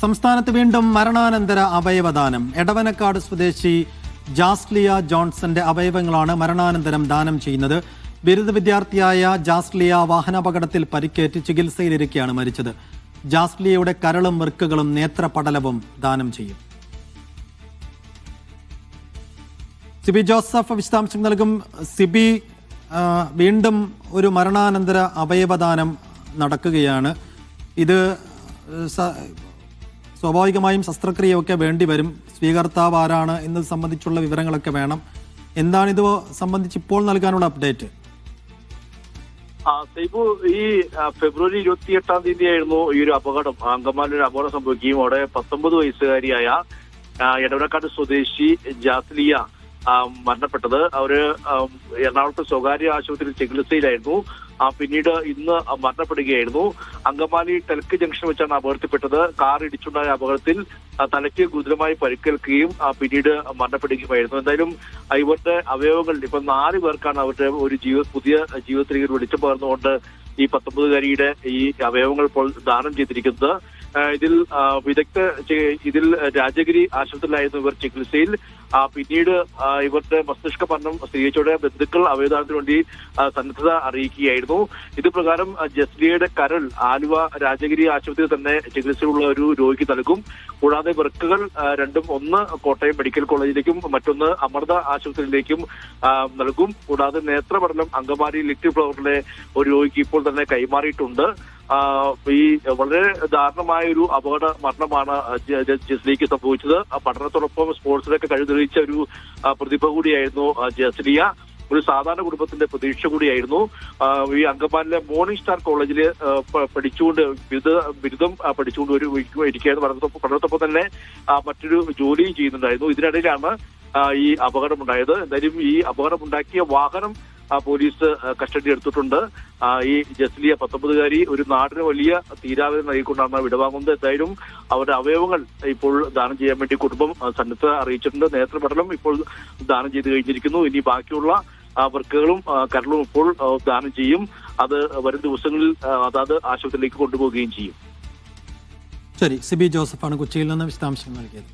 സംസ്ഥാനത്ത് വീണ്ടും മരണാനന്തര അവയവദാനം. എടവനക്കാട് സ്വദേശി ജാസ്ലിയ ജോൺസന്റെ അവയവങ്ങളാണ് മരണാനന്തരം ദാനം ചെയ്യുന്നത്. ബിരുദ വിദ്യാർത്ഥിയായ ജാസ്ലിയ വാഹനാപകടത്തിൽ പരിക്കേറ്റ് ചികിത്സയിലിരിക്കെയാണ് മരിച്ചത്. ജാസ്ലിയയുടെ കരളും വൃക്കകളും നേത്രപടലവും ദാനം ചെയ്യും. സിബി ജോസഫ് വിശദാംശങ്ങൾ നൽകും. സിബി, വീണ്ടും ഒരു മരണാനന്തര അവയവദാനം നടക്കുകയാണ്. ഇത് സ്വാഭാവികമായും ശസ്ത്രക്രിയയൊക്കെ വേണ്ടിവരും. സ്വീകർത്താവ് ആരാണ് എന്നത് സംബന്ധിച്ചുള്ള വിവരങ്ങളൊക്കെ വേണം. എന്താണിത് സംബന്ധിച്ച് ഇപ്പോൾ നൽകാനുള്ള അപ്ഡേറ്റ്? സൈബു, ഈ ഫെബ്രുവരി 28-ാം തീയതിയായിരുന്നു ഈ ഒരു അപകടം. അങ്കമാലിയിൽ ഒരു അപകടം സംഭവിക്കുകയും അവിടെ 19 വയസ്സുകാരിയായ എടവനക്കാട് സ്വദേശി ജാസ്ലിയ മരണപ്പെട്ടത്. അവര് എറണാകുളത്തെ സ്വകാര്യ ആശുപത്രിയിൽ ചികിത്സയിലായിരുന്നു. പിന്നീട് ഇന്ന് മരണപ്പെടുകയായിരുന്നു. അങ്കമാലി ടെൽക്ക് ജംഗ്ഷൻ വെച്ചാണ് അപകടത്തിൽപ്പെട്ടത്. കാർ ഇടിച്ചുണ്ടായ അപകടത്തിൽ തലയ്ക്ക് ഗുരുതരമായി പരിക്കേൽക്കുകയും പിന്നീട് മരണപ്പെടുകയുമായിരുന്നു. എന്തായാലും ഇവരുടെ അവയവങ്ങൾ ഇപ്പൊ 4 പേർക്കാണ് അവരുടെ ഒരു പുതിയ ജീവിതത്തിലേക്ക് വെളിച്ചം പകർന്നുകൊണ്ട് ഈ 19-കാരിയുടെ ഈ അവയവങ്ങൾ ഇപ്പോൾ ദാനം ചെയ്തിരിക്കുന്നത്. ഇതിൽ രാജഗിരി ആശുപത്രിയിലായിരുന്നു ഇവർ ചികിത്സയിൽ. പിന്നീട് ഇവരുടെ മസ്തിഷ്ക മരണം സ്ഥിരീകരിച്ചോടെ ബന്ധുക്കൾ അവയവദാനത്തിന് വേണ്ടി സന്നദ്ധത അറിയിക്കുകയായിരുന്നു. ഇത് പ്രകാരം ജസ്ലിയയുടെ കരൾ ആലുവ രാജഗിരി ആശുപത്രിയിൽ തന്നെ ചികിത്സയുള്ള ഒരു രോഗിക്ക് നൽകും. കൂടാതെ വൃക്കകൾ രണ്ടും, ഒന്ന് കോട്ടയം മെഡിക്കൽ കോളേജിലേക്കും മറ്റൊന്ന് അമൃത ആശുപത്രിയിലേക്കും നൽകും. കൂടാതെ നേത്രപടലം അങ്കമാലി ലിറ്റിൽ ഫ്ലവറിലെ ഒരു രോഗിക്ക് ഇപ്പോൾ തന്നെ കൈമാറിയിട്ടുണ്ട്. ഈ വളരെ ദാരുണമായ ഒരു അപകട മരണമാണ് ജസ്ലിയയ്ക്ക് സംഭവിച്ചത്. പഠനത്തോടൊപ്പം സ്പോർട്സിലൊക്കെ കഴിവ് തെളിയിച്ച ഒരു പ്രതിഭ കൂടിയായിരുന്നു ജസ്ലിയ. ഒരു സാധാരണ കുടുംബത്തിന്റെ പ്രതീക്ഷ കൂടിയായിരുന്നു. ഈ അങ്കമാലിലെ മോർണിംഗ് സ്റ്റാർ കോളേജിൽ പഠിച്ചുകൊണ്ട് ബിരുദം പഠിച്ചുകൊണ്ട് ഇരിക്കുകയായിരുന്നു. പഠനത്തോടൊപ്പം തന്നെ മറ്റൊരു ജോലിയും ചെയ്യുന്നുണ്ടായിരുന്നു. ഇതിനിടയിലാണ് ഈ അപകടമുണ്ടായത്. എന്തായാലും ഈ അപകടമുണ്ടാക്കിയ വാഹനം പോലീസ് കസ്റ്റഡി എടുത്തിട്ടുണ്ട്. ഈ ജസ്ലിയ 19-കാരി ഒരു നാടിന് വലിയ തീരാവേദന നൽകിക്കൊണ്ടാണ് വിടവാങ്ങുന്നത്. എന്തായാലും അവരുടെ അവയവങ്ങൾ ഇപ്പോൾ ദാനം ചെയ്യാൻ വേണ്ടി കുടുംബം സന്നദ്ധത അറിയിച്ചിട്ടുണ്ട്. നേത്രപടലം ഇപ്പോൾ ദാനം ചെയ്ത് കഴിഞ്ഞിരിക്കുന്നു. ഇനി ബാക്കിയുള്ള വൃക്കകളും കരളും ഇപ്പോൾ ദാനം ചെയ്യും. അത് വരും ദിവസങ്ങളിൽ അതാത് ആശുപത്രിയിലേക്ക് കൊണ്ടുപോവുകയും ചെയ്യും. ശരി, സിബി ജോസഫാണ് കൊച്ചിയിൽ നിന്ന് വിശദാംശങ്ങൾ നൽകിയത്.